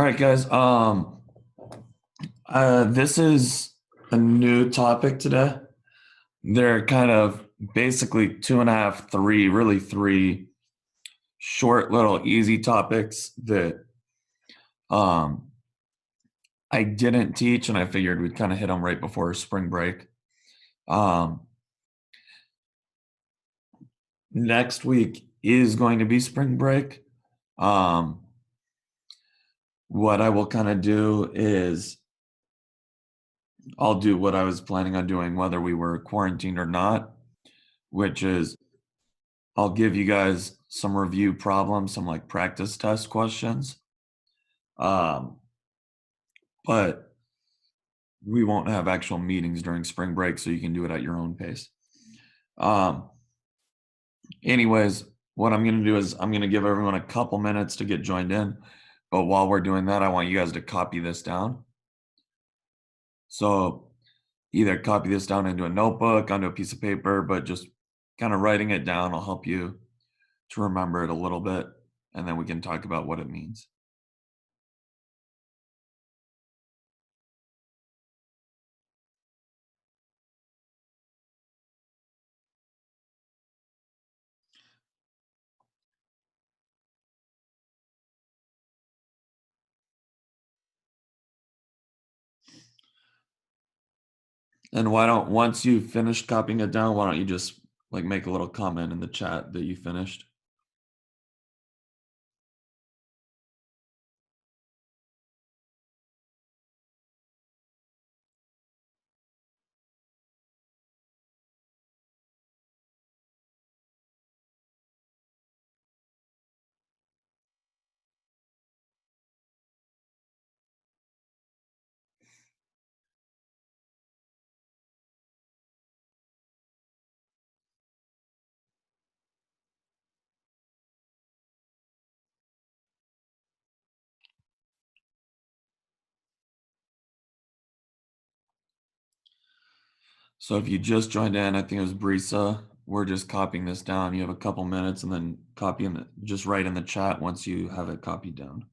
All right, guys. This is a new topic today. They're kind of basically two and a half, three, really three short, little, easy topics that um I didn't teach, and I figured we'd kind of hit them right before spring break. Um, Next week is going to be spring break. Um, what I will kind of do is I'll do what I was planning on doing, whether we were quarantined or not, which is I'll give you guys some review problems, some like practice test questions. Um, but we won't have actual meetings during spring break, so you can do it at your own pace. Um, Anyways, what I'm going to do is I'm going to give everyone a couple minutes to get joined in. But while we're doing that, I want you guys to copy this down. So either copy this down into a notebook, onto a piece of paper, but just kind of writing it down will help you to remember it a little bit. And then we can talk about what it means. And why don't, once you finish copying it down, why don't you just like make a little comment in the chat that you finished? So if you just joined in, I think it was Brisa. We're just copying this down. You have a couple minutes and then copy in the, just write in the chat once you have it copied down.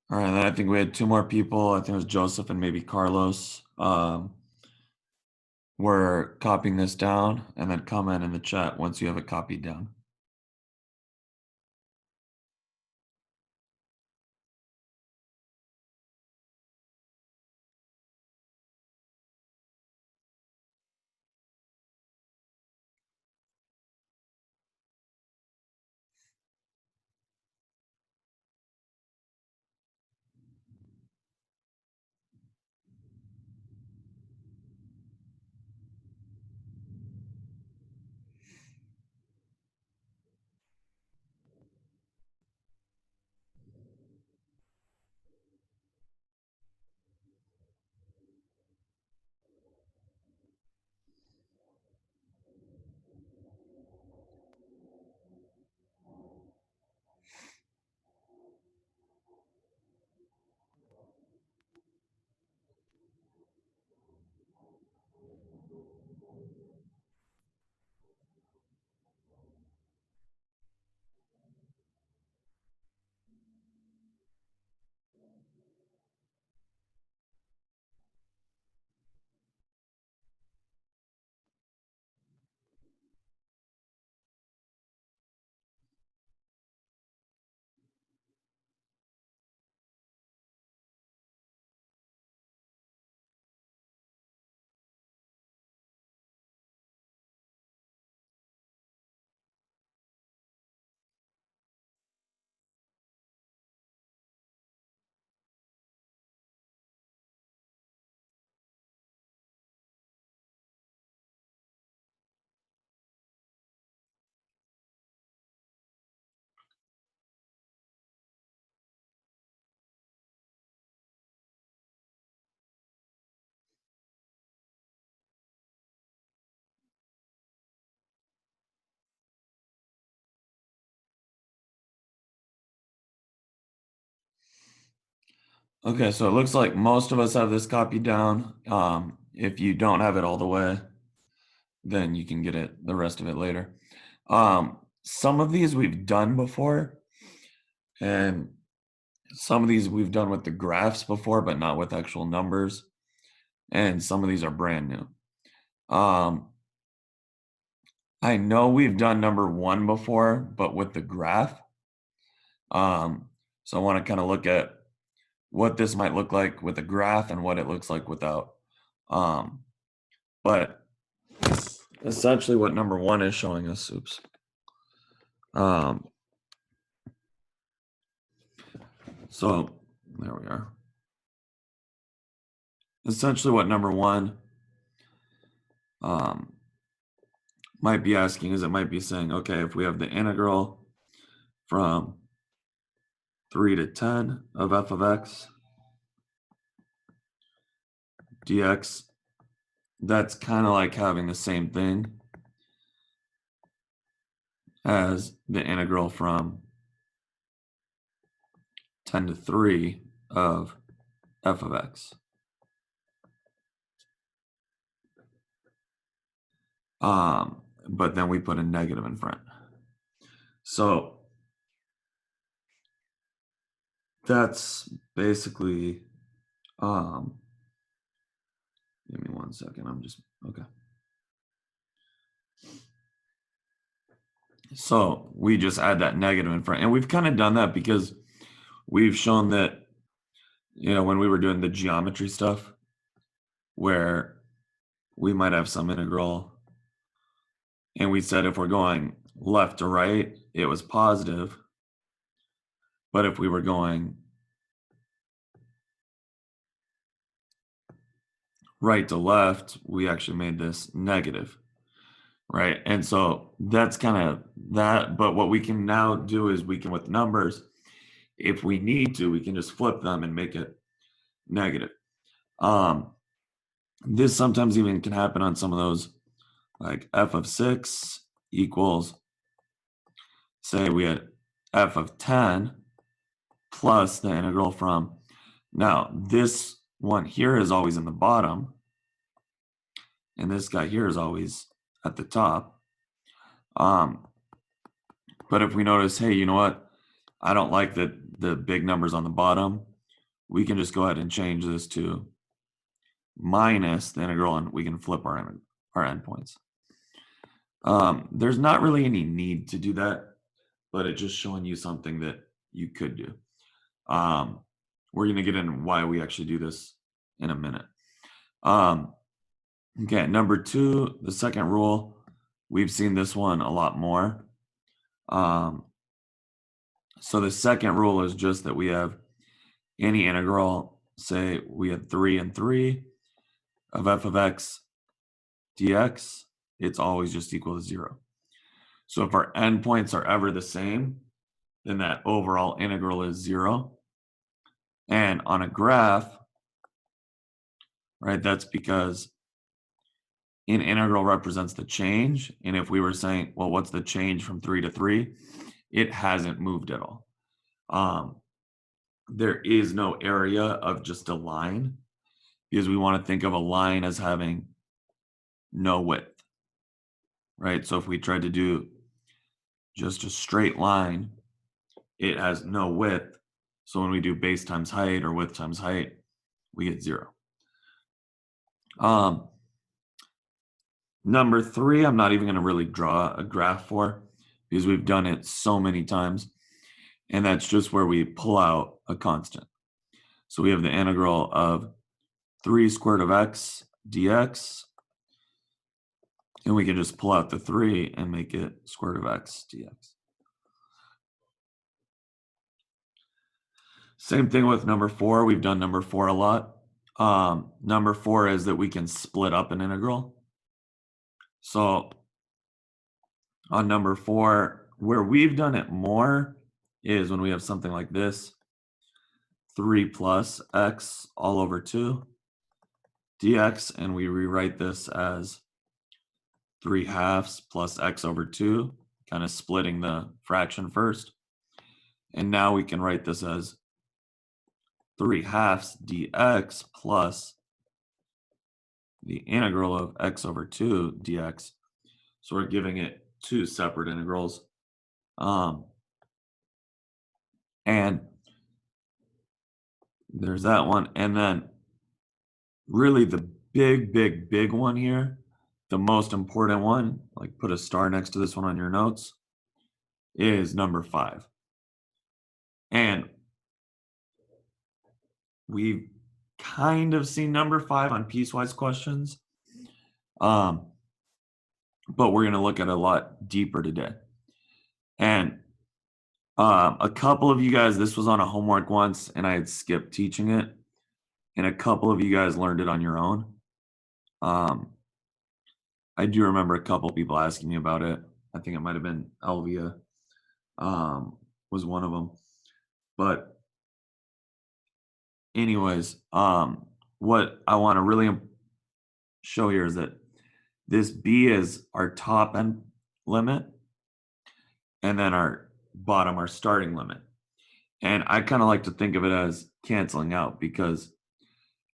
All right, then I think we had two more people. I think it was Joseph and maybe Carlos. We're copying this down and then comment in the chat once you have it copied down. Okay, so it looks like most of us have this copied down. If you don't have it all the way, then you can get the rest of it later. Some of these we've done before, and some of these we've done with the graphs before, but not with actual numbers. And some of these are brand new. I know we've done number 1 before, but with the graph. So I want to kind of look at what this might look like with a graph and what it looks like without. But essentially what number 1 is showing us, oops. So there we are. Essentially what number 1 might be asking is it might be saying, okay, if we have the integral from 3 to 10 of f of x dx, that's kind of like having the same thing as the integral from 10 to 3 of f of x. But then we put a negative in front. So that's basically, give me 1 second, okay. So we just add that negative in front. And we've kind of done that because we've shown that, when we were doing the geometry stuff, where we might have some integral, and we said if we're going left to right, it was positive. But if we were going right to left, we actually made this negative, right? And so that's kind of that. But what we can now do is we can, with numbers, if we need to, we can just flip them and make it negative. This sometimes even can happen on some of those, like f of 6 equals, say we had f of 10 plus the integral from, now this one here is always in the bottom, and this guy here is always at the top. But if we notice, hey, you know what? I don't like the big numbers on the bottom, we can just go ahead and change this to minus the integral, and we can flip our endpoints. There's not really any need to do that, but it's just showing you something that you could do. We're going to get into why we actually do this in a minute. Okay, number 2, the second rule, we've seen this one a lot more. So the second rule is just that we have any integral, say we had 3 and 3 of f of x dx, it's always just equal to 0. So if our endpoints are ever the same, then that overall integral is 0. And on a graph, right, that's because an integral represents the change. And if we were saying, well, what's the change from 3 to 3? It hasn't moved at all. There is no area of just a line, because we want to think of a line as having no width, right? So if we tried to do just a straight line, it has no width. So when we do base times height or width times height, we get 0. Number 3, I'm not even going to really draw a graph for, because we've done it so many times. And that's just where we pull out a constant. So we have the integral of 3 squared of x dx, and we can just pull out the 3 and make it square root of x dx. Same thing with number 4. We've done number 4 a lot. Number 4 is that we can split up an integral. So on number 4, where we've done it more is when we have something like this, 3 plus x all over 2 dx, and we rewrite this as 3/2 plus x over 2, kind of splitting the fraction first. And now we can write this as 3/2 dx plus the integral of x over 2 dx. So we're giving it two separate integrals. And there's that one. And then really the big one here, the most important one, like put a star next to this one on your notes, is number 5. And we've kind of seen number 5 on piecewise questions. But we're going to look at a lot deeper today. And a couple of you guys, this was on a homework once and I had skipped teaching it. And a couple of you guys learned it on your own. I do remember a couple people asking me about it. I think it might have been Elvia was one of them. But anyways, what I want to really show here is that this B is our top end limit, and then our bottom, our starting limit. And I kind of like to think of it as canceling out because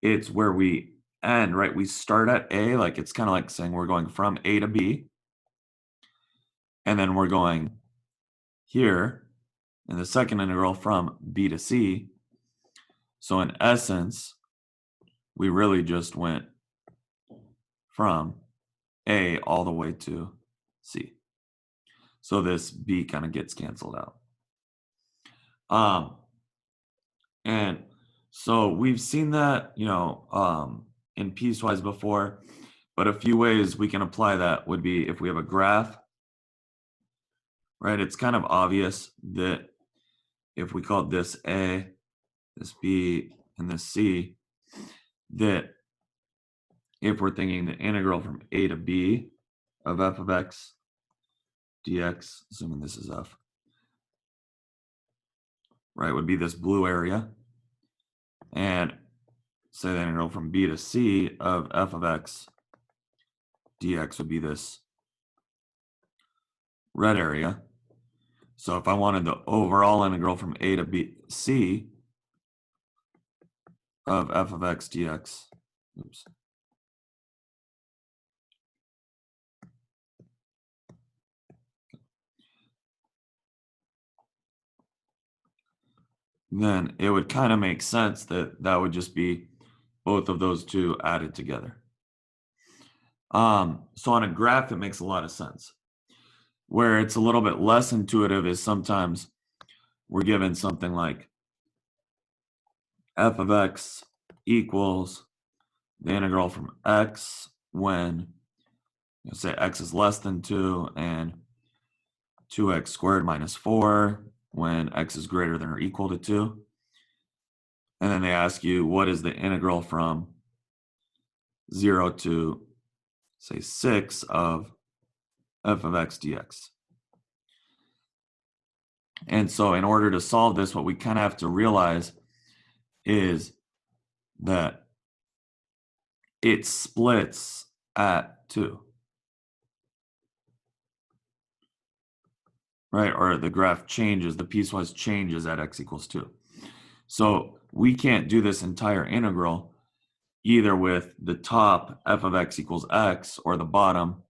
it's where we end, right? We start at A, like it's kind of like saying we're going from A to B, and then we're going here in the second integral from B to C. So in essence, we really just went from A all the way to C. So this B kind of gets canceled out. And so we've seen that, in piecewise before, but a few ways we can apply that would be if we have a graph, right? It's kind of obvious that if we called this A, this B, and this C, that if we're thinking the integral from A to B of f of x dx, assuming this is f, right, would be this blue area. And say the integral from B to C of f of x dx would be this red area. So if I wanted the overall integral from A to B, C of f of x dx, oops. Then it would kind of make sense that that would just be both of those two added together. So on a graph, it makes a lot of sense. Where it's a little bit less intuitive is sometimes we're given something like f of x equals the integral from x when, say x is less than 2 and 2x squared minus 4 when x is greater than or equal to 2. And then they ask you, what is the integral from 0 to, say, 6 of f of x dx? And so in order to solve this, what we kind of have to realize is that it splits at 2. Right? Or the graph changes, the piecewise changes at x equals 2. So we can't do this entire integral either with the top f of x equals x or the bottom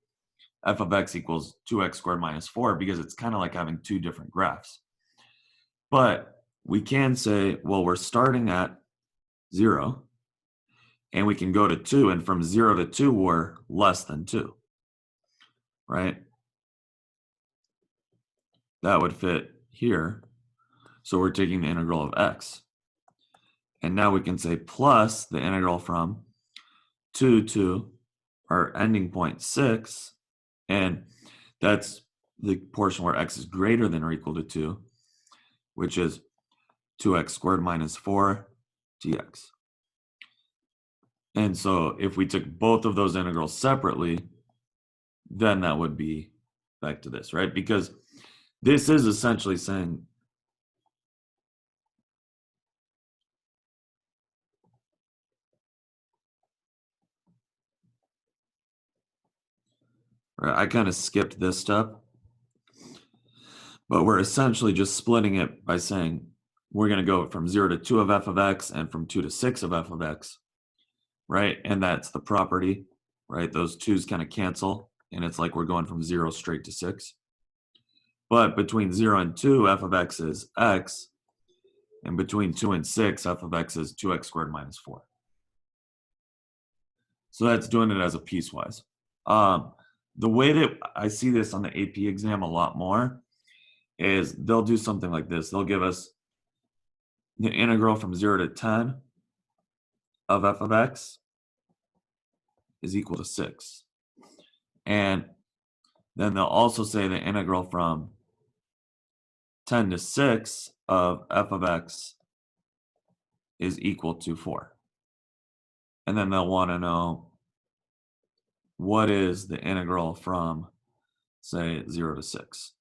f of x equals 2x squared minus 4 because it's kind of like having two different graphs. But we can say, well, we're starting at 0 and we can go to 2, and from 0 to 2 we're less than 2, right? That would fit here. So we're taking the integral of x. And now we can say plus the integral from 2 to our ending point 6. And that's the portion where x is greater than or equal to 2, which is 2x squared minus 4 dx. And so if we took both of those integrals separately, then that would be back to this, right? Because this is essentially saying right, I kind of skipped this step, but we're essentially just splitting it by saying we're going to go from 0 to 2 of f of x and from 2 to 6 of f of x, right? And that's the property, right? Those 2's kind of cancel, and it's like we're going from 0 straight to 6. But between 0 and 2, f of x is x, and between 2 and 6, f of x is 2x squared minus 4. So that's doing it as a piecewise. The way that I see this on the AP exam a lot more is they'll do something like this. They'll give us the integral from 0 to 10 of f of x is equal to 6. And then they'll also say the integral from 10 to 6 of f of x is equal to 4. And then they'll want to know what is the integral from, say, 0 to 6.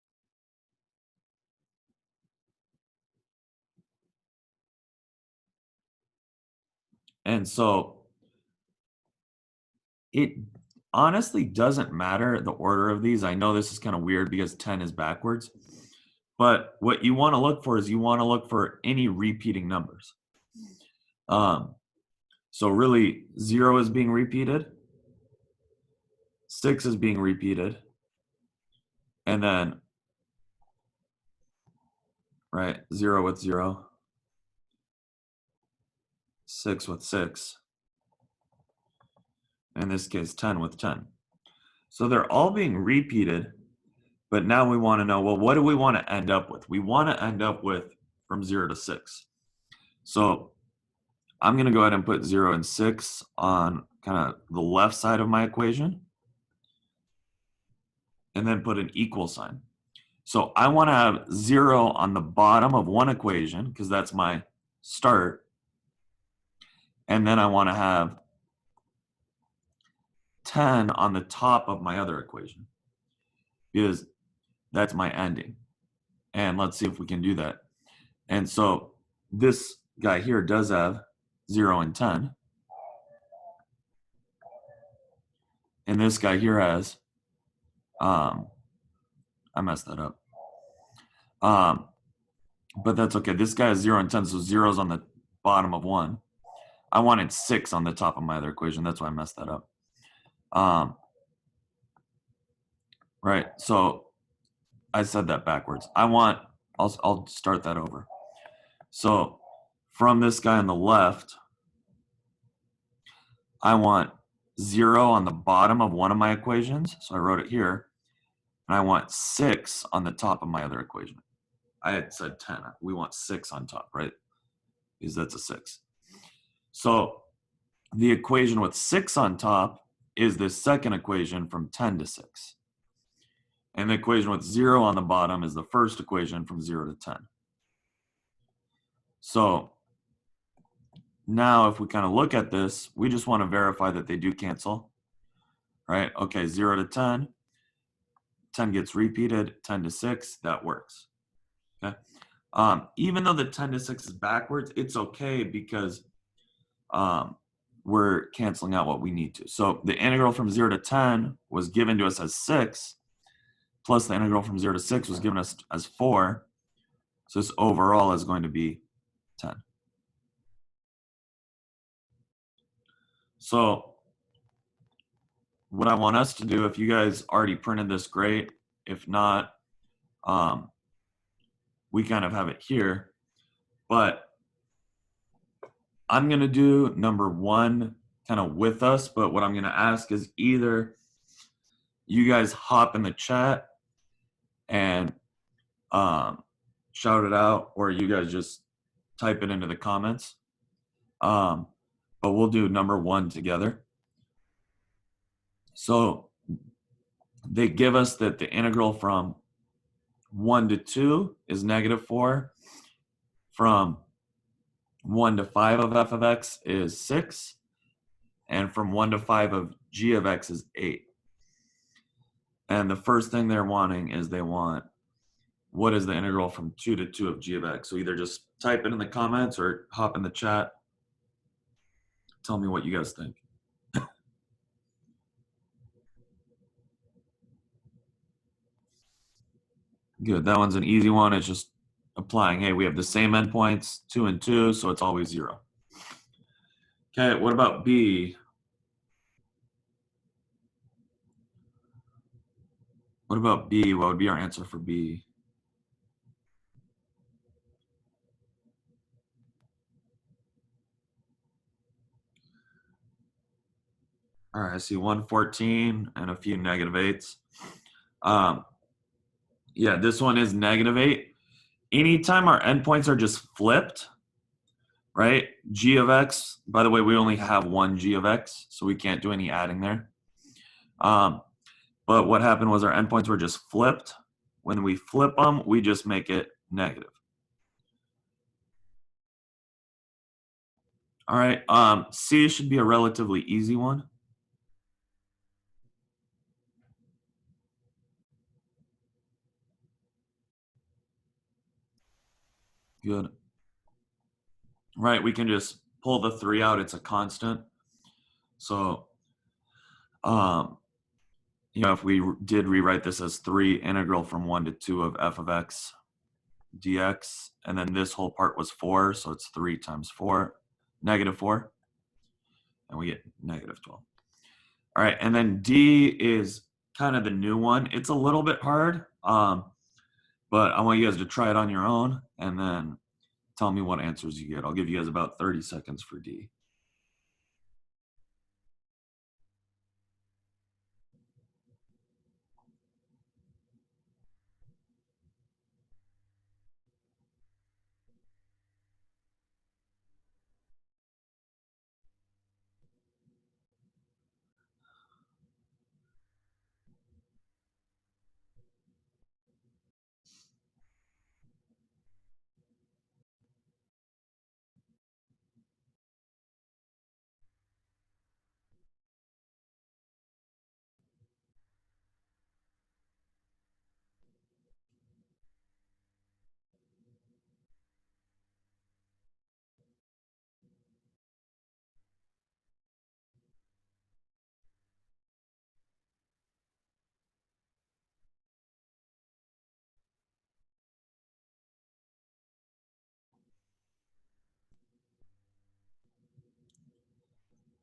And so it honestly doesn't matter the order of these. I know this is kind of weird because 10 is backwards. But what you want to look for is you want to look for any repeating numbers. So really, 0 is being repeated, 6 is being repeated, and then, right, 0 with 0, 6 with 6, in this case, 10 with 10. So they're all being repeated, but now we want to know, well, what do we want to end up with? We want to end up with from 0 to 6. So I'm going to go ahead and put 0 and 6 on kind of the left side of my equation, and then put an equal sign. So I want to have 0 on the bottom of one equation, because that's my start. And then I want to have 10 on the top of my other equation, because that's my ending. And let's see if we can do that. And so this guy here does have 0 and 10. And this guy here has, I messed that up. But that's okay. This guy has 0 and 10, so 0's on the bottom of one. I wanted 6 on the top of my other equation. That's why I messed that up. Right, so I said that backwards. I'll start that over. So from this guy on the left, I want 0 on the bottom of one of my equations. So I wrote it here. And I want 6 on the top of my other equation. I had said 10. We want 6 on top, right? Because that's a 6. So the equation with 6 on top is the second equation from 10 to 6. And the equation with 0 on the bottom is the first equation from 0 to 10. So now if we kind of look at this, we just want to verify that they do cancel, right? Okay, 0 to 10, 10 gets repeated, 10 to 6, that works, okay? Even though the 10 to 6 is backwards, it's okay because we're canceling out what we need to. So the integral from 0 to 10 was given to us as 6, plus the integral from 0 to 6 was given us as 4. So this overall is going to be 10. So what I want us to do, if you guys already printed this, great. If not, we kind of have it here. But I'm going to do number 1 kind of with us, but what I'm going to ask is either you guys hop in the chat and shout it out, or you guys just type it into the comments. But we'll do number 1 together. So they give us that the integral from 1 to 2 is -4. From 1 to 5 of f of x is 6. And from 1 to 5 of g of x is 8. And the first thing they're wanting is they want, what is the integral from 2 to 2 of g of x? So either just type it in the comments or hop in the chat. Tell me what you guys think. Good, that one's an easy one. It's just applying, hey, we have the same endpoints, 2 and 2, so it's always 0. Okay, what about B? What about B? What would be our answer for B? All right, I see 114 and a few -8s. Yeah, this one is -8. Anytime our endpoints are just flipped, right? G of x, by the way, we only have one G of x, so we can't do any adding there. But what happened was our endpoints were just flipped. When we flip them, we just make it negative. All right, C should be a relatively easy one. Good. Right, we can just pull the 3 out. It's a constant. So, if we did rewrite this as 3 integral from 1 to 2 of f of x dx, and then this whole part was 4, so it's 3 times 4, -4, and we get -12. All right, and then D is kind of the new one. It's a little bit hard, but I want you guys to try it on your own, and then tell me what answers you get. I'll give you guys about 30 seconds for D.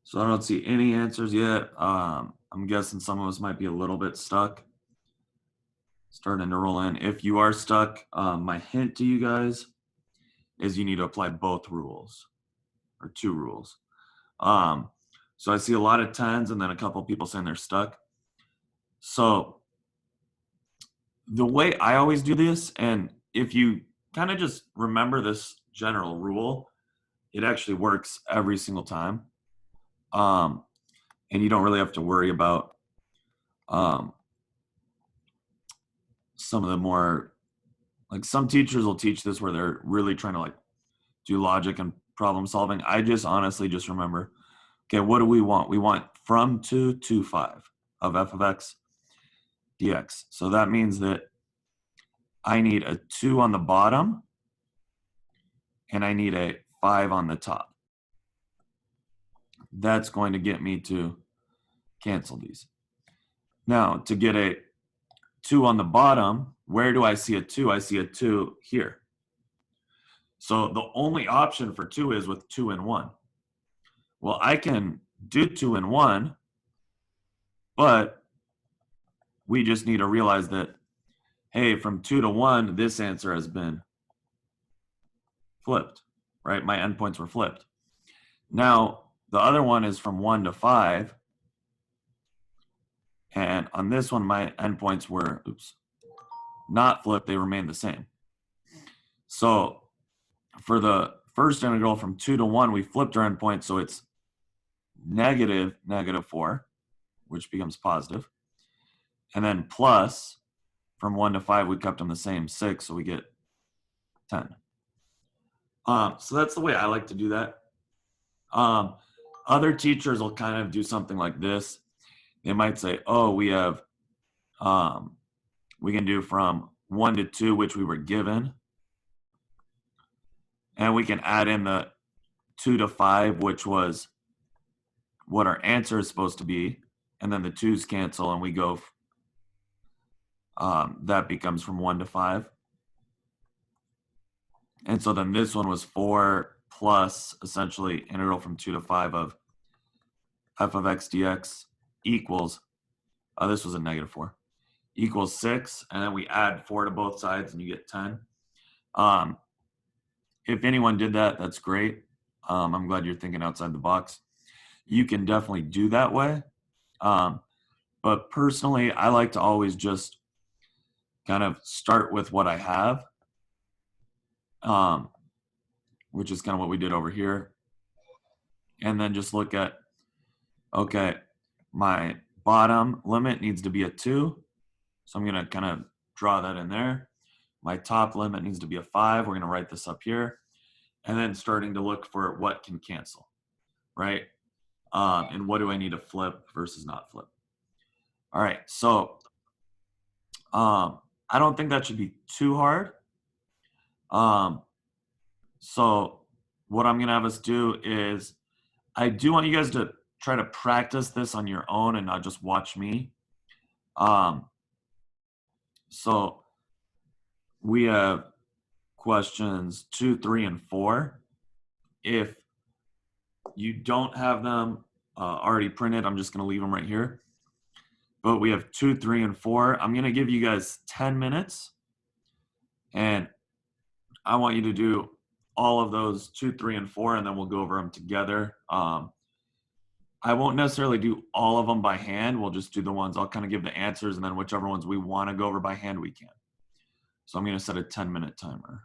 So I don't see any answers yet. I'm guessing some of us might be a little bit stuck. Starting to roll in. If you are stuck, my hint to you guys is you need to apply both rules, or 2 rules. So I see a lot of 10s and then a couple people saying they're stuck. So the way I always do this, and if you kind of just remember this general rule, it actually works every single time. And you don't really have to worry about some of the more, like, some teachers will teach this where they're really trying to do logic and problem solving. I just honestly just remember, okay, what do we want? We want from 2 to 5 of f of x dx. So that means that I need a 2 on the bottom and I need a 5 on the top. That's going to get me to cancel these. Now, to get a 2 on the bottom, where do I see a 2? I see a 2 here. So the only option for 2 is with 2 and 1. Well, I can do 2 and 1, but we just need to realize that, hey, from 2 to 1, this answer has been flipped, right? My endpoints were flipped. Now, the other one is from 1 to 5. And on this one, my endpoints were, not flipped. They remained the same. So for the first integral from 2 to 1, we flipped our endpoint, so it's -4, which becomes positive. And then plus, from 1 to 5, we kept them the same, 6, so we get 10. So that's the way I like to do that. Other teachers will kind of do something like this. They might say, oh, we have, we can do from 1 to 2, which we were given. And we can add in the 2 to 5, which was what our answer is supposed to be. And then the 2's cancel and we go, that becomes from 1 to 5. And so then this one was 4 plus essentially integral from 2 to 5 of f of x dx equals, this was a negative 4, equals 6. And then we add 4 to both sides and you get 10. If anyone did that, that's great. I'm glad you're thinking outside the box. You can definitely do that way. But personally, I like to always just kind of start with what I have, which is kind of what we did over here. And then just look at, okay, my bottom limit needs to be a 2. So I'm going to kind of draw that in there. My top limit needs to be a 5. We're going to write this up here. And then starting to look for what can cancel, right? And what do I need to flip versus not flip. All right, so I don't think that should be too hard. So what I'm going to have us do is, I do want you guys to try to practice this on your own and not just watch me. So we have questions 2, 3, and 4. If you don't have them already printed, I'm just going to leave them right here. But we have 2, 3, and 4. I'm going to give you guys 10 minutes. And I want you to do all of those 2, 3, and 4, and then we'll go over them together. I won't necessarily do all of them by hand. We'll just do the ones, I'll kind of give the answers, and then whichever ones we want to go over by hand, we can. So I'm going to set a 10-minute timer.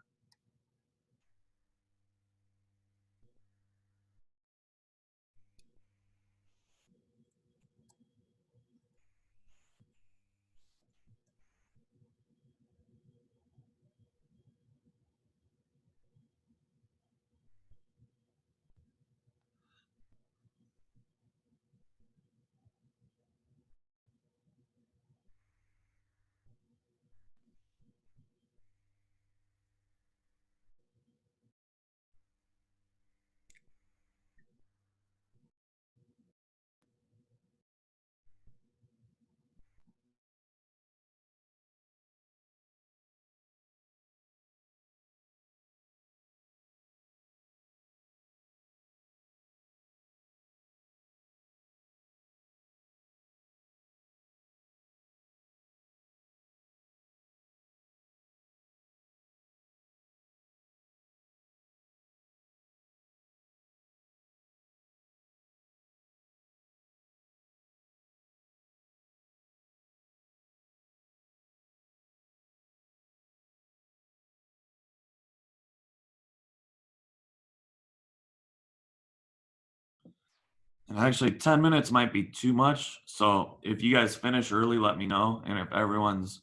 And actually, 10 minutes might be too much. So if you guys finish early, let me know. And if everyone's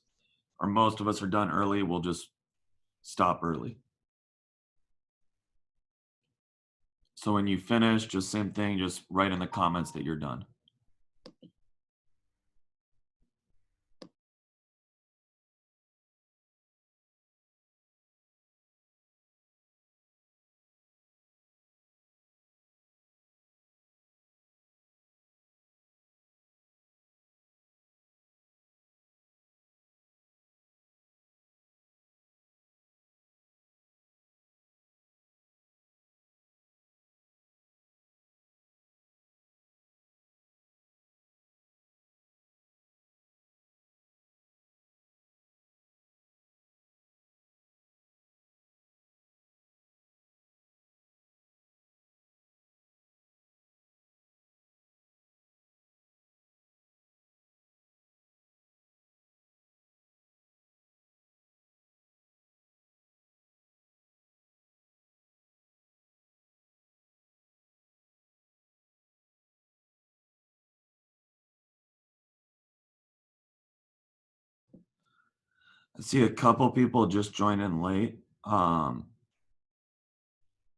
or most of us are done early, we'll just stop early. So when you finish, just same thing, just write in the comments that you're done. I see a couple people just joined in late.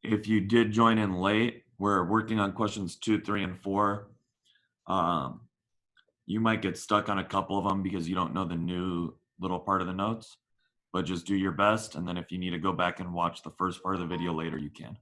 If you did join in late, we're working on questions 2, 3, and 4. You might get stuck on a couple of them because you don't know the new little part of the notes, but just do your best. And then if you need to go back and watch the first part of the video later, you can.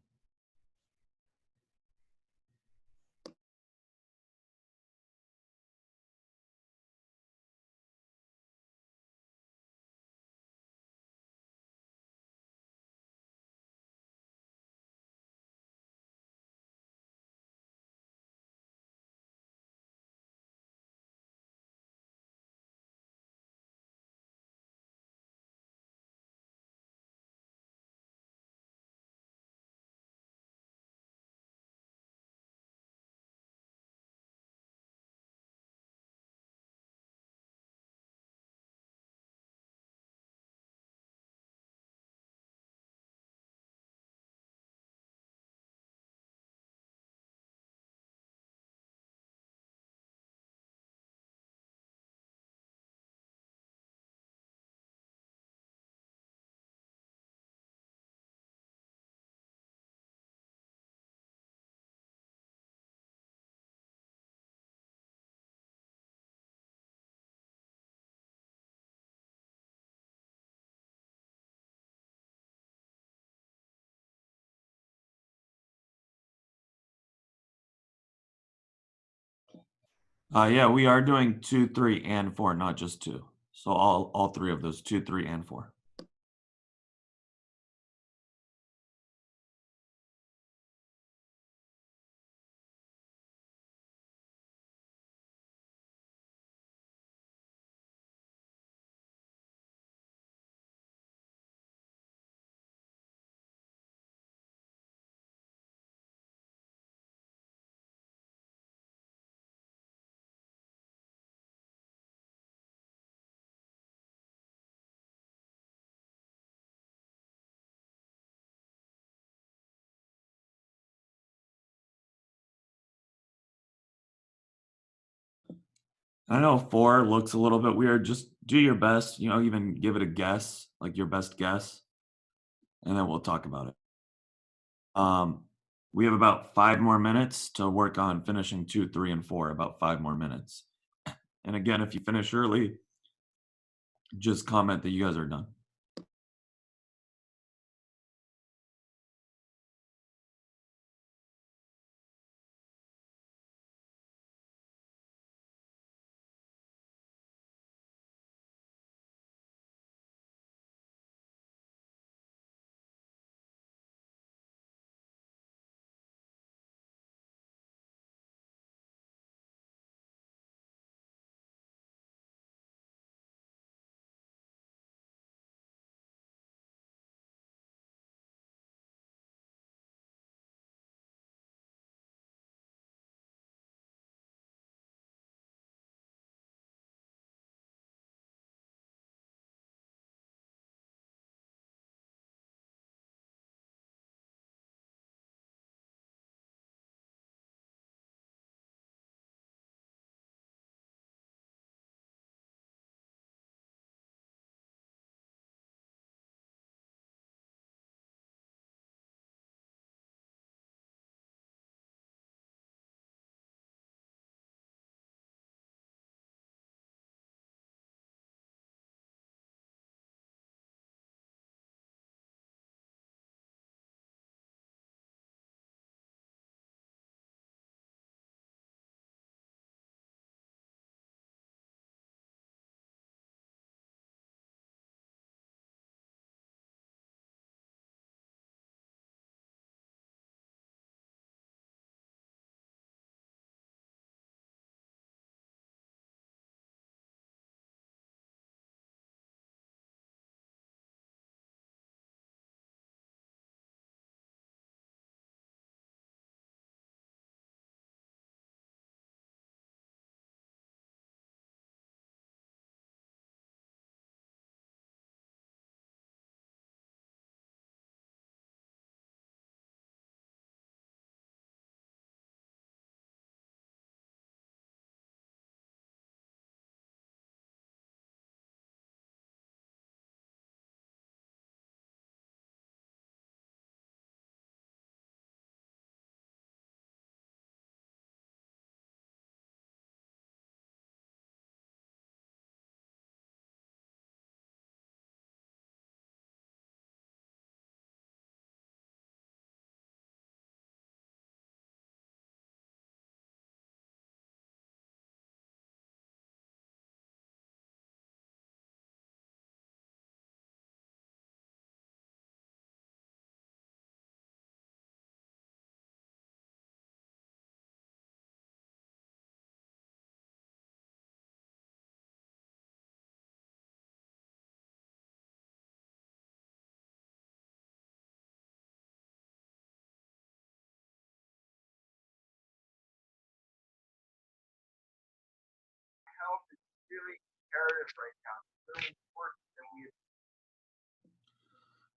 Yeah, we are doing 2, 3, and 4, not just 2. So all 3 of those, 2, 3, and 4. I know 4 looks a little bit weird. Just do your best, even give it a guess, like your best guess, and then we'll talk about it. Um, we have about 5 more minutes to work on finishing 2, 3, and 4, about 5 more minutes. And again, if you finish early, just comment that you guys are done.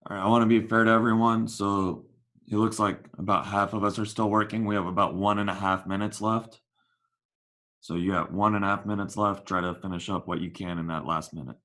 All right, I want to be fair to everyone. So it looks like about half of us are still working. We have about 1.5 minutes left. So you got 1.5 minutes left. Try to finish up what you can in that last minute.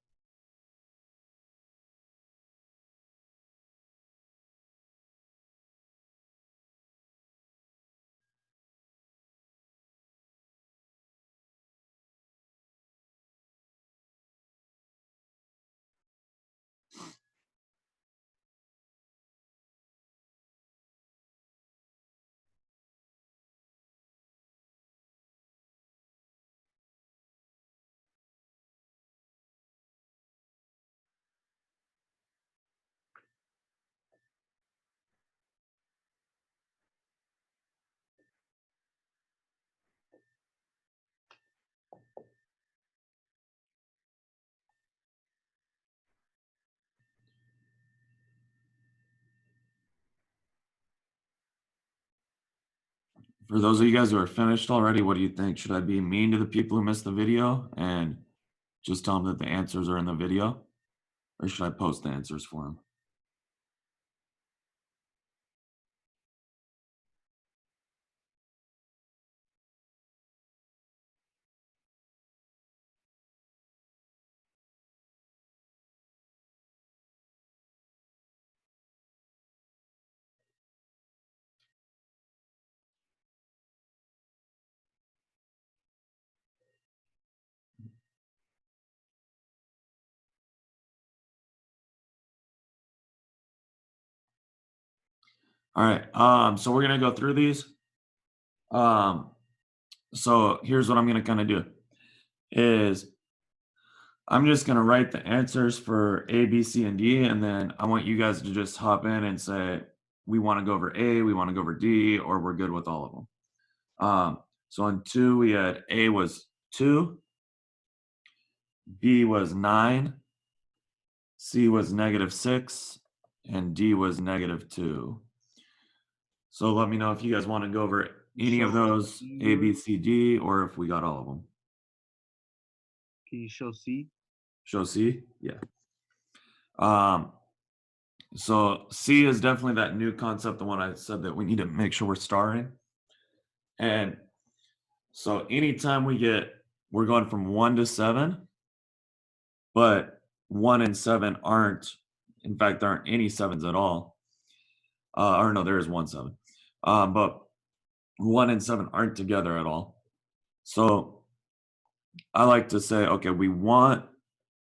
For those of you guys who are finished already, what do you think? Should I be mean to the people who missed the video and just tell them that the answers are in the video? Or should I post the answers for them? All right. So we're gonna go through these. So here's what I'm gonna kind of do is I'm just gonna write the answers for A, B, C, and D, and then I want you guys to just hop in and say we want to go over A, we want to go over D, or we're good with all of them. So on 2, we had A was 2, B was 9, C was -6, and D was -2. So let me know if you guys want to go over any of those, A, B, C, D, or if we got all of them. Can you show C? Show C? Yeah. So C is definitely that new concept, the one I said that we need to make sure we're starring. And so anytime we're going from 1 to 7, but 1 and 7 aren't, in fact, there aren't any 7s at all. Or no, there is 1 7. But 1 and 7 aren't together at all. So I like to say, okay, we want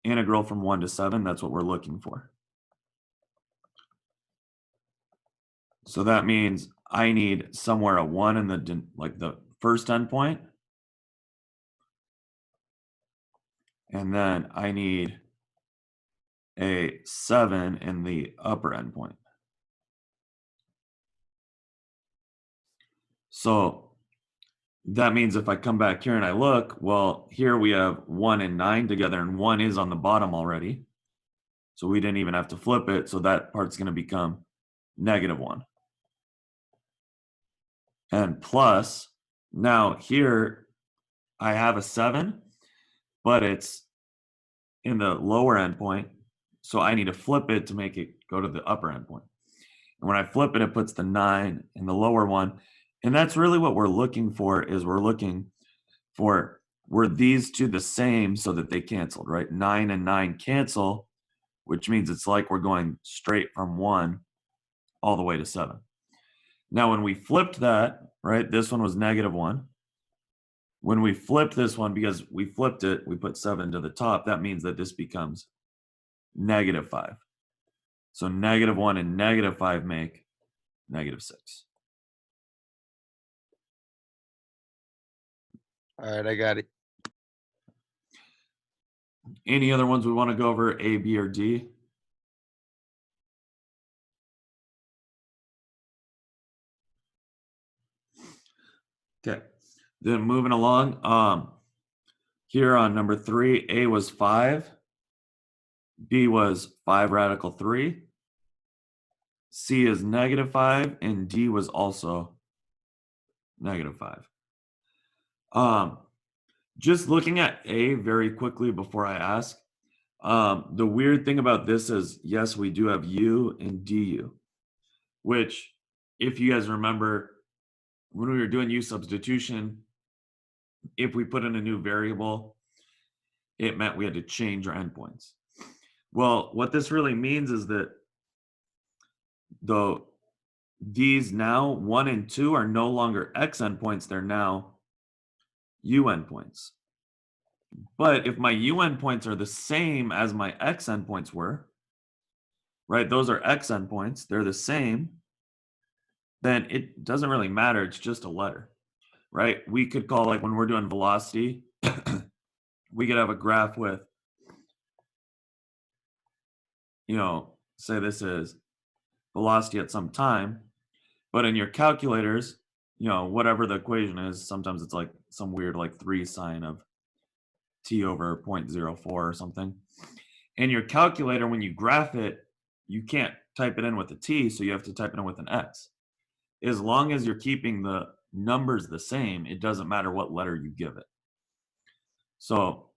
integral from 1 to 7. That's what we're looking for. So that means I need somewhere a 1 in the first endpoint. And then I need a 7 in the upper endpoint. So that means if I come back here and I look, well, here we have 1 and 9 together, and 1 is on the bottom already. So we didn't even have to flip it. So that part's going to become -1. And plus, now here I have a 7, but it's in the lower endpoint. So I need to flip it to make it go to the upper endpoint. And when I flip it, it puts the 9 in the lower one. And that's really what we're looking for, is we're looking for, were these two the same so that they canceled, right? 9 and 9 cancel, which means it's like we're going straight from 1 all the way to 7. Now, when we flipped that, right, this one was -1. When we flipped this one, because we flipped it, we put 7 to the top, that means that this becomes -5. So -1 and -5 make -6. All right, I got it. Any other ones we want to go over, A, B, or D? Okay, then moving along, here on number 3, A was 5, B was 5 radical 3, C is -5, and D was also -5. Just looking at A very quickly before I ask, the weird thing about this is, yes, we do have U and DU, which, if you guys remember, when we were doing U substitution, if we put in a new variable, it meant we had to change our endpoints. Well, what this really means is that these now 1 and 2 are no longer X endpoints, they're now U endpoints. But if my U endpoints are the same as my X endpoints were, right, those are X endpoints, they're the same, then it doesn't really matter, it's just a letter, right? We could call, like when we're doing velocity, we could have a graph with, say this is velocity at some time, but in your calculators, whatever the equation is, sometimes it's like some weird like 3 sine of t over 0.04 or something. In your calculator, when you graph it, you can't type it in with a t, so you have to type it in with an x. As long as you're keeping the number's the same, it doesn't matter what letter you give it. So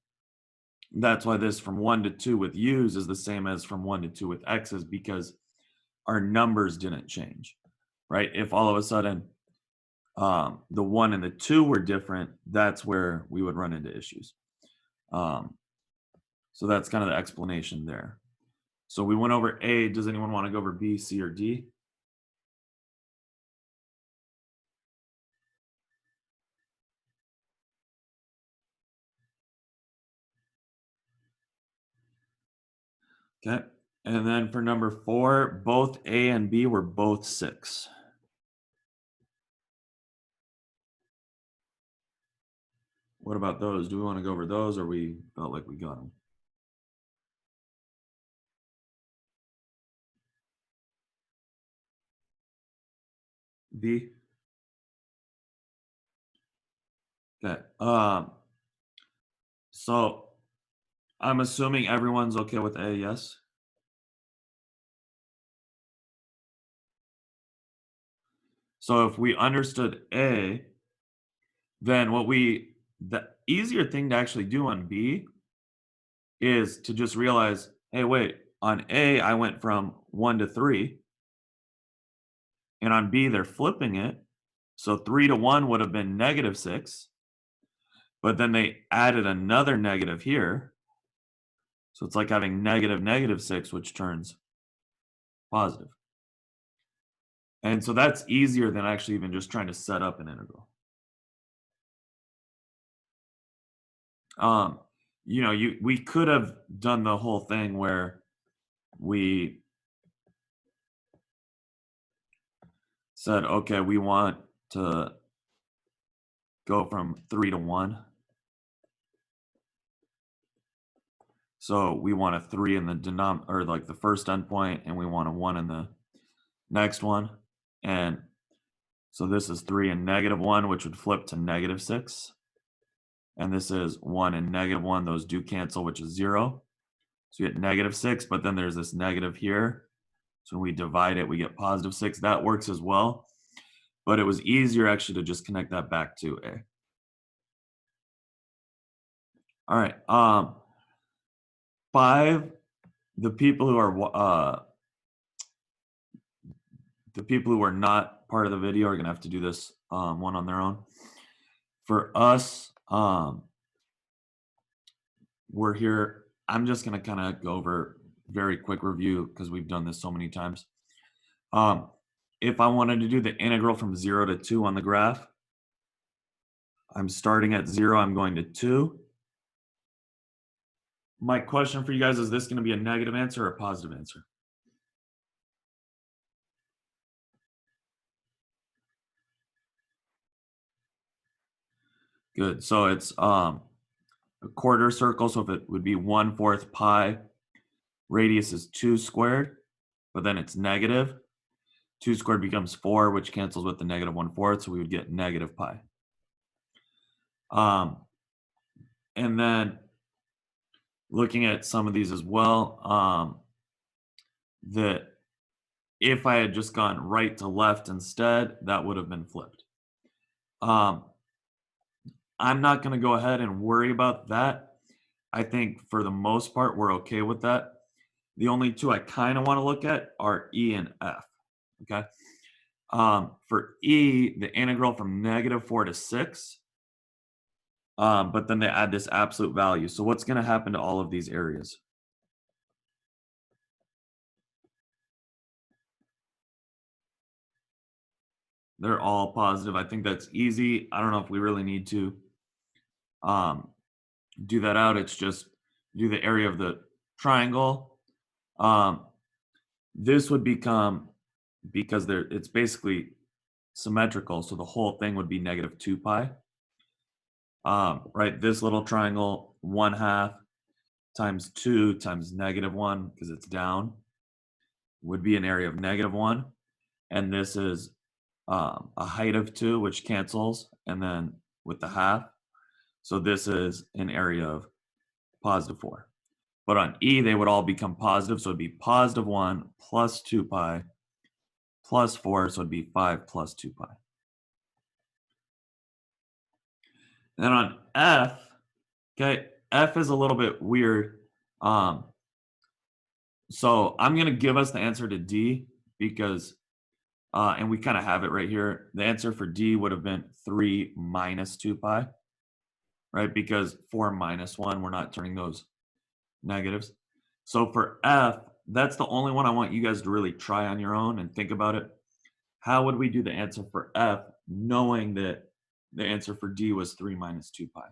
that's why this from 1 to 2 with u's is the same as from 1 to 2 with x's, because our numbers didn't change, right? If all of a sudden the 1 and the 2 were different, that's where we would run into issues. So that's kind of the explanation there. So we went over A. Does anyone want to go over B, C, or D? Okay. And then for number 4, both A and B were both 6. What about those? Do we want to go over those, or we felt like we got them? B? Okay. So I'm assuming everyone's okay with A, yes? So if we understood A, then the easier thing to actually do on B is to just realize, hey, wait, on A, I went from 1 to 3. And on B, they're flipping it. So 3 to 1 would have been -6. But then they added another negative here. So it's like having -6, which turns positive. And so that's easier than actually even just trying to set up an integral. We could have done the whole thing where we said, okay, we want to go from 3 to 1. So we want a 3 in the denominator, or like the first endpoint, and we want a 1 in the next one. And so this is 3 and -1, which would flip to -6. And this is 1 and -1. Those do cancel, which is 0. So you get -6, but then there's this negative here. So when we divide it, we get +6. That works as well. But it was easier actually to just connect that back to A. All right. 5, the people who are not part of the video are gonna have to do this one on their own. For us, we're here. I'm just gonna kind of go over very quick review because we've done this so many times. If I wanted to do the integral from 0 to 2 on the graph, I'm starting at 0, I'm going to 2. My question for you guys, is this going to be a negative answer or a positive answer? Good. So it's a quarter circle. So if it would be 1/4 pi, radius is 2 squared, but then it's negative. 2 squared becomes 4, which cancels with the -1/4. So we would get negative pi. And then looking at some of these as well, that if I had just gone right to left instead, that would have been flipped. I'm not going to go ahead and worry about that. I think for the most part, we're okay with that. The only two I kind of want to look at are E and F. Okay. For E, the integral from -4 to 6. But then they add this absolute value. So what's going to happen to all of these areas? They're all positive. I think that's easy. I don't know if we really need to do that out. It's just do the area of the triangle. This would become, because it's basically symmetrical, so the whole thing would be -2 pi. Right, this little triangle, 1/2 times 2 times -1, because it's down, would be an area of -1. And this is a height of 2, which cancels, and then with the half. So this is an area of +4. But on E, they would all become positive. So it'd be +1 plus 2 pi plus 4. So it'd be 5 plus 2 pi. Then on F, okay, F is a little bit weird. So I'm going to give us the answer to D because, and we kind of have it right here. The answer for D would have been 3 minus 2 pi, right? Because 4 minus 1, we're not turning those negatives. So for F, that's the only one I want you guys to really try on your own and think about it. How would we do the answer for F knowing that the answer for D was 3 minus 2 pi?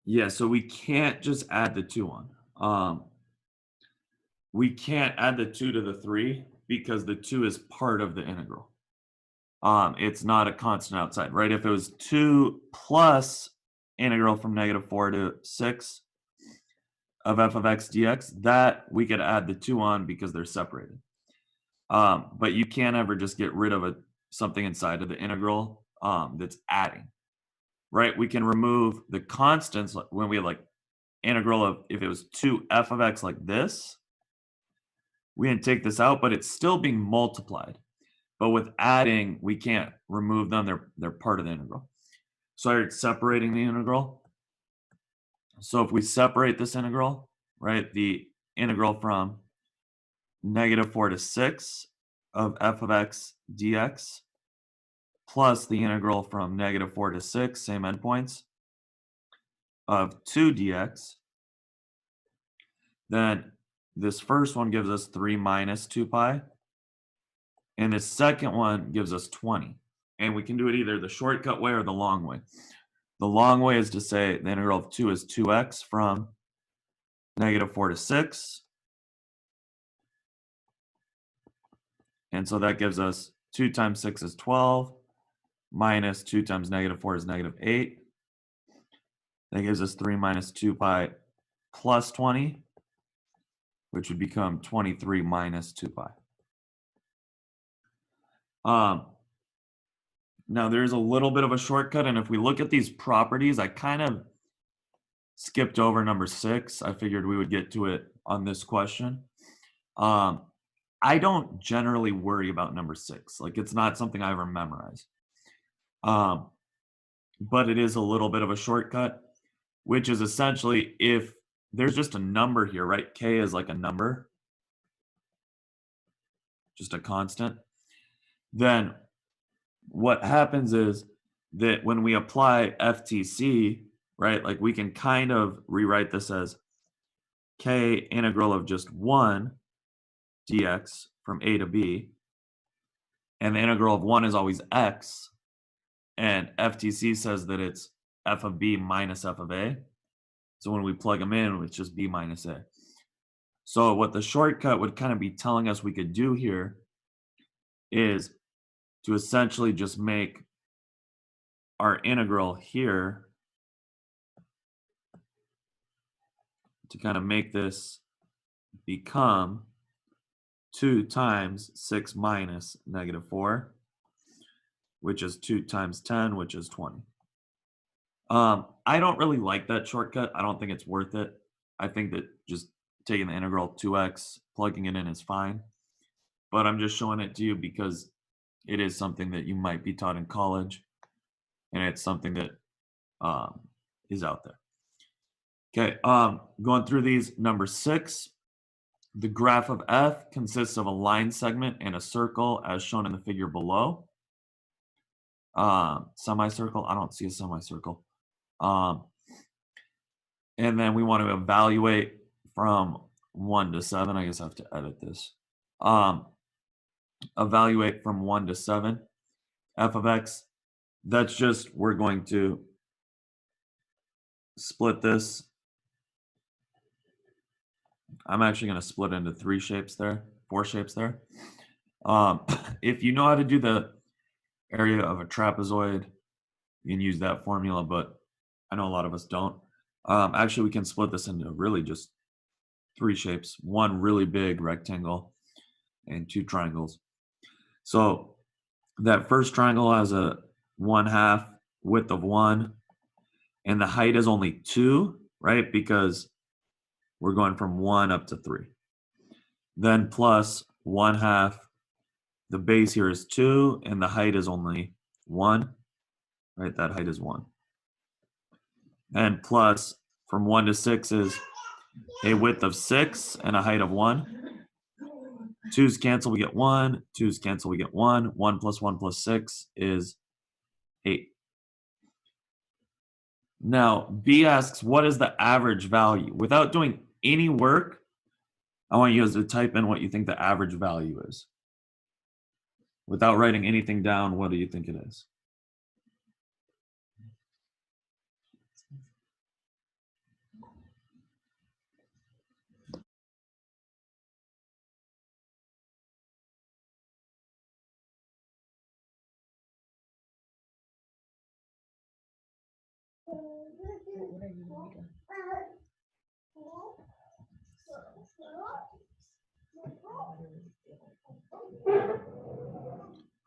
Yeah, so we can't just add the 2 on. We can't add the 2 to the 3 because the 2 is part of the integral. It's not a constant outside, right? If it was 2 plus integral from -4 to 6 of f of x dx, that we could add the 2 on because they're separated. But you can't ever just get rid of something inside of the integral that's adding, right? We can remove the constants when we have like integral of, if it was 2 f of x like this, we can take this out, but it's still being multiplied. But with adding, we can't remove them. They're part of the integral. So I started separating the integral. So if we separate this integral, right, the integral from -4 to 6 of f of x dx plus the integral from -4 to 6, same endpoints, of 2 dx, then this first one gives us 3 minus 2 pi, and the second one gives us 20. And we can do it either the shortcut way or the long way. The long way is to say the integral of 2 is 2x from -4 to 6. And so that gives us 2 times 6 is 12, minus 2 times -4 is -8. That gives us 3 minus 2 pi plus 20, which would become 23 minus 2 pi. Now there's a little bit of a shortcut, and if we look at these properties, I kind of skipped over number 6. I figured we would get to it on this question. I don't generally worry about number 6. Like, it's not something I ever memorize. But it is a little bit of a shortcut, which is essentially if there's just a number here, right? K is like a number, just a constant. Then what happens is that when we apply FTC, right, like we can kind of rewrite this as K integral of just 1 dx from A to B. And the integral of 1 is always x. And FTC says that it's f of b minus f of a. So when we plug them in, it's just b minus a. So what the shortcut would kind of be telling us we could do here is to essentially just make our integral here, to kind of make this become 2 times 6 minus -4, which is 2 times 10, which is 20. I don't really like that shortcut. I don't think it's worth it. I think that just taking the integral 2x, plugging it in is fine. But I'm just showing it to you because it is something that you might be taught in college, and it's something that is out there. Okay, going through these, number 6, the graph of f consists of a line segment and a circle as shown in the figure below. Semicircle, I don't see a semicircle. And then we want to evaluate from 1 to 7. I guess I have to edit this. Evaluate from 1 to 7. F of x, that's just, we're going to split this. I'm actually going to split into 4 shapes there. If you know how to do the area of a trapezoid, you can use that formula, but I know a lot of us don't. Actually, we can split this into really just 3 shapes, one really big rectangle and 2 triangles. So that first triangle has a 1/2 width of 1, and the height is only 2, right? Because we're going from 1 up to 3. Then plus 1/2, the base here is 2, and the height is only 1, right? That height is 1. And plus, from 1 to 6 is a width of 6 and a height of 1. 2's cancel, we get 1. 2's cancel, we get 1. 1 plus 1 plus 6 is 8. Now, B asks, what is the average value? Without doing any work, I want you guys to type in what you think the average value is. Without writing anything down, what do you think it is?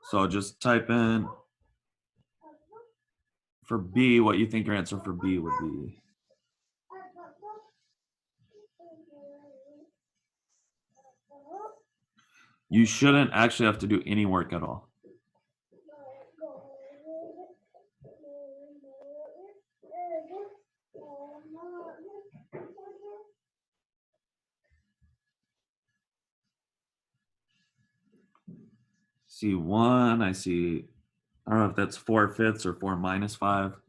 So just type in for B what you think your answer for B would be. You shouldn't actually have to do any work at all. See 1, I see, I don't know if that's 4/5 or 4 minus 5.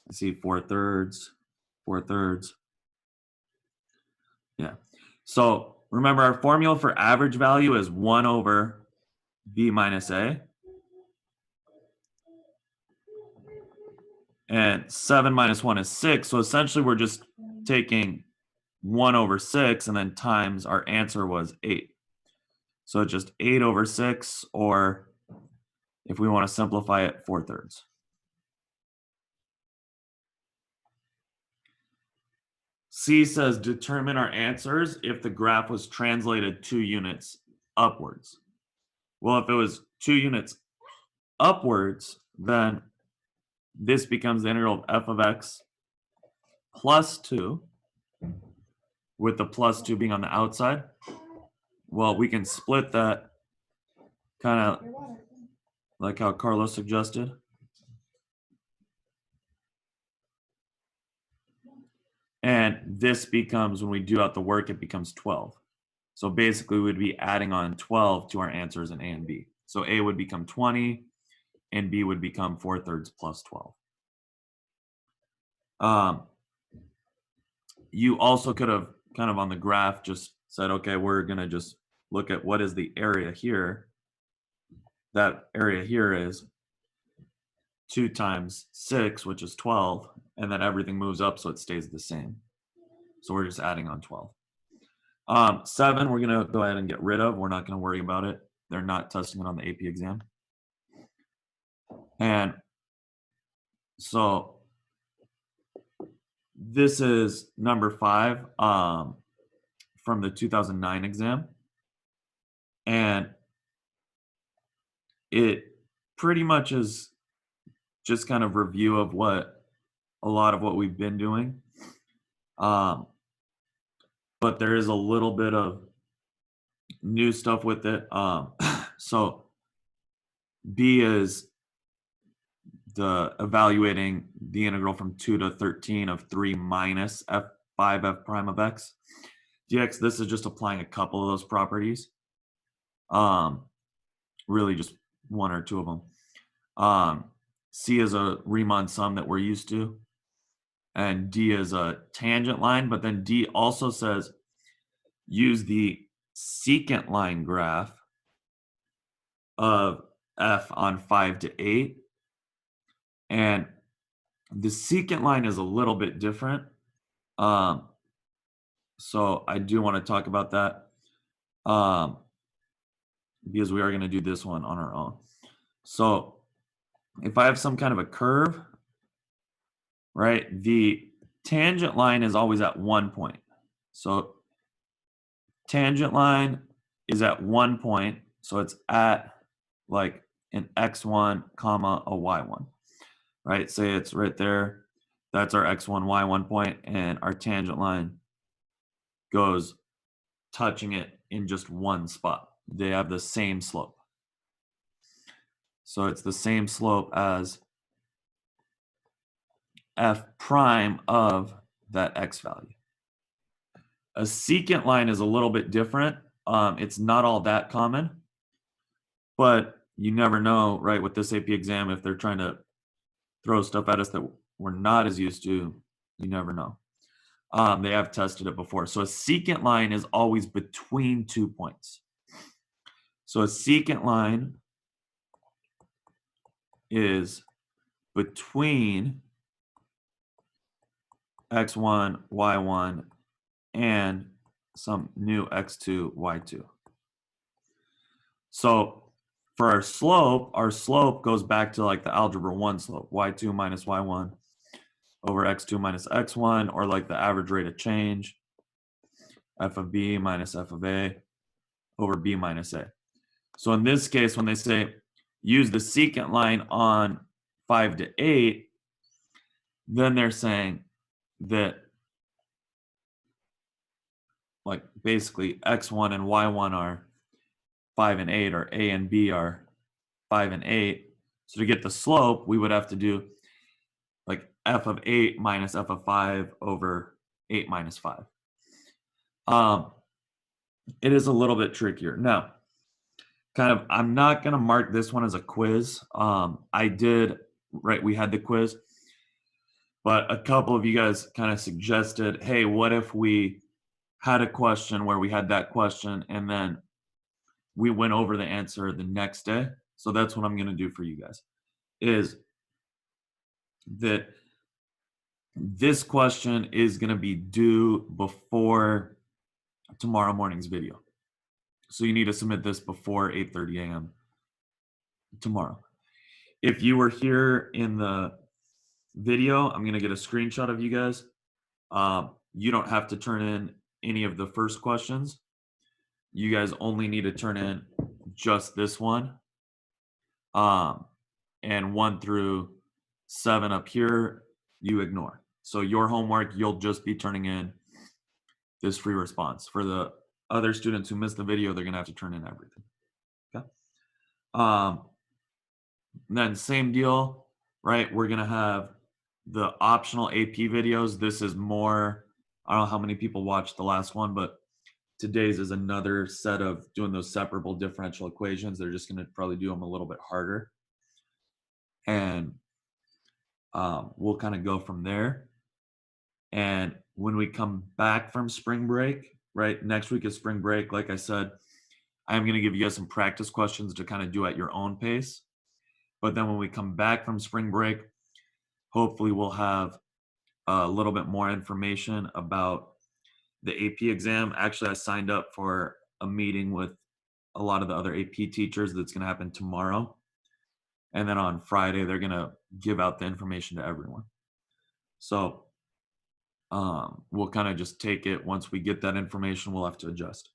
I see 4/3, 4/3. Yeah. So remember, our formula for average value is 1 over B minus A. And 7 minus 1 is 6. So essentially, we're just taking 1 over 6 and then times our answer was 8. So it's just 8 over 6, or if we want to simplify it, 4/3. C says determine our answers if the graph was translated 2 units upwards. Well, if it was 2 units upwards, then this becomes the integral of f of x plus 2, with the plus 2 being on the outside. Well, we can split that kind of like how Carlos suggested. And this becomes, when we do out the work, it becomes 12. So basically, we'd be adding on 12 to our answers in A and B. So A would become 20, and B would become 4/3 plus 12. You also could have kind of on the graph just said, okay, we're going to just look at what is the area here. That area here is 2 times 6, which is 12, and then everything moves up so it stays the same. So we're just adding on 12. 7, we're going to go ahead and get rid of. We're not going to worry about it. They're not testing it on the AP exam. And so this is number 5 from the 2009 exam. And it pretty much is just kind of review of what a lot of what we've been doing. But there is a little bit of new stuff with it. So B is the evaluating the integral from 2 to 13 of 3 minus f5 f prime of x dx. This is just applying a couple of those properties. Really just 1 or 2 of them. C is a Riemann sum that we're used to. And D is a tangent line, but then D also says use the secant line graph of f on 5 to 8. And the secant line is a little bit different. So I do want to talk about that because we are going to do this one on our own. So if I have some kind of a curve, right, the tangent line is always at 1 point. So tangent line is at 1 point, so it's at like an x1 comma a y1, right? Say it's right there. That's our x1 y1 point, and our tangent line goes touching it in just one spot. They have the same slope. So it's the same slope as f prime of that x value. A secant line is a little bit different. It's not all that common, but you never know, right, with this AP exam, if they're trying to throw stuff at us that we're not as used to, you never know. They have tested it before. So a secant line is always between 2 points. So a secant line is between x1, y1, and some new x2, y2. So for our slope goes back to like the algebra 1 slope, y2 minus y1 over x2 minus x1, or like the average rate of change, f of b minus f of a over b minus a. So in this case, when they say use the secant line on 5 to 8, then they're saying that like basically x1 and y1 are 5 and 8, or a and b are 5 and 8. So to get the slope, we would have to do like f of 8 minus f of 5 over 8 minus 5. It is a little bit trickier. Now, I'm not going to mark this one as a quiz. We had the quiz, but a couple of you guys kind of suggested, hey, what if we had a question where we had that question and then we went over the answer the next day? So that's what I'm going to do for you guys, is that this question is going to be due before tomorrow morning's video. So you need to submit this before 8:30 a.m. tomorrow. If you were here in the video, I'm going to get a screenshot of you guys. You don't have to turn in any of the first questions. You guys only need to turn in just this one. And 1 through 7 up here, you ignore. So your homework, you'll just be turning in this free response. For the other students who missed the video, they're going to have to turn in everything. Okay. Then same deal, right? We're going to have the optional AP videos. This is more, I don't know how many people watched the last one, but today's is another set of doing those separable differential equations. They're just going to probably do them a little bit harder. And we'll kind of go from there. And when we come back from spring break, right, next week is spring break. Like I said, I'm going to give you guys some practice questions to kind of do at your own pace. But then when we come back from spring break, hopefully we'll have a little bit more information about the AP exam. Actually, I signed up for a meeting with a lot of the other AP teachers that's going to happen tomorrow. And then on Friday, they're going to give out the information to everyone. So we'll kind of just take it. Once we get that information, we'll have to adjust.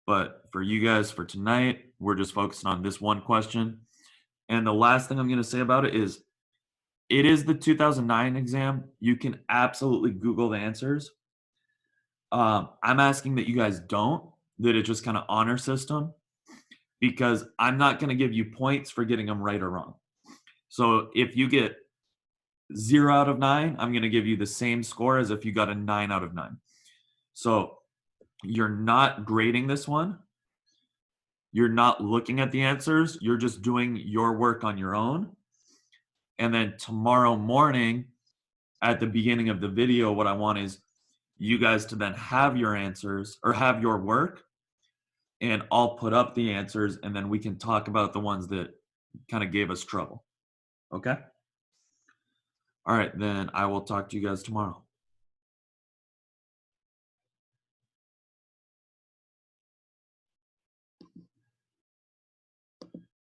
But for you guys, for tonight, we're just focusing on this one question. And the last thing I'm going to say about it is the 2009 exam. You can absolutely Google the answers. I'm asking that you guys don't, that it's just kind of honor system, because I'm not going to give you points for getting them right or wrong. So if you get 0 out of 9, I'm going to give you the same score as if you got a 9 out of 9. So you're not grading this one. You're not looking at the answers. You're just doing your work on your own. And then tomorrow morning, at the beginning of the video, what I want is you guys to then have your answers or have your work, and I'll put up the answers, and then we can talk about the ones that kind of gave us trouble. Okay? All right, then I will talk to you guys tomorrow.